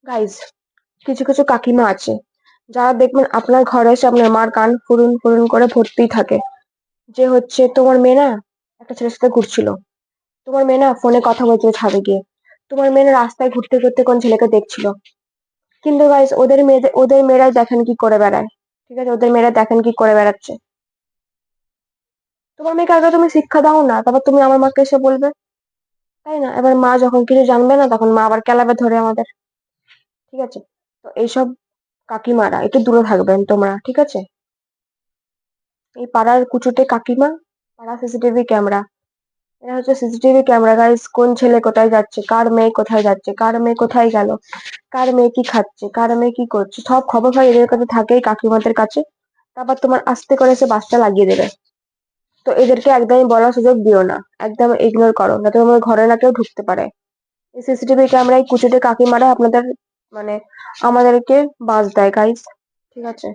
Guys, কিছু কিছু কাকিমা আছে যারা দেখবেন আপনার ঘরে এসে আপনার মার কান ফুরুন ফুরুন করে ভর্তি থাকে, যে হচ্ছে তোমার মেয়ে না একটা ছেলের সাথে ঘুরছিল, তোমার মেয়ে না ফোনে কথা বলছিল ছাদে গিয়ে, তোমার মেয়ে না রাস্তায় ঘুরতে ঘুরতে কোন ছেলেকে দেখছিল। কিন্তু গাইজ ওদের মেয়েরাই দেখেন কি করে বেড়ায়। ঠিক আছে, ওদের মেয়েরা দেখেন কি করে বেড়াচ্ছে। তোমার মেয়েকে আগে তুমি শিক্ষা দাও না, তারপর তুমি আমার মাকে এসে বলবে, তাই না? এবার মা যখন কিছু জানবে না তখন মা আবার কেলাবে ধরে আমাদের। ঠিক আছে, তো এইসব কাকিমারা একটু দূরে থাকবেন তোমরা, ঠিক আছে? এই পাড়ার কুচুটে কাকিমা, পাড়া সিসিটিভি ক্যামেরা, এরা হচ্ছে সিসিটিভি ক্যামেরা গাইস। কোন ছেলে কোথায় যাচ্ছে, কার মেয়ে কোথায় যাচ্ছে, কার মেয়ে কোথায় গেল, কার মেয়ে কি খাচ্ছে, কার মেয়ে কি করছে, সব খবর ভাই এদের কাছে থাকেই, কাকিমাদের কাছে। তারপর তোমার আস্তে করে এসে বাসটা লাগিয়ে দেবে। তো এদেরকে একদমই বলার সুযোগ দিও না, একদম ইগনোর করো, যাতে তোমার ঘরে না কেউ ঢুকতে পারে। এই সিসিটিভি ক্যামেরায় কুচুটে কাকিমারা আপনাদের মানে আমাদেরকে বাঁচ দেয় গাইস। ঠিক আছে।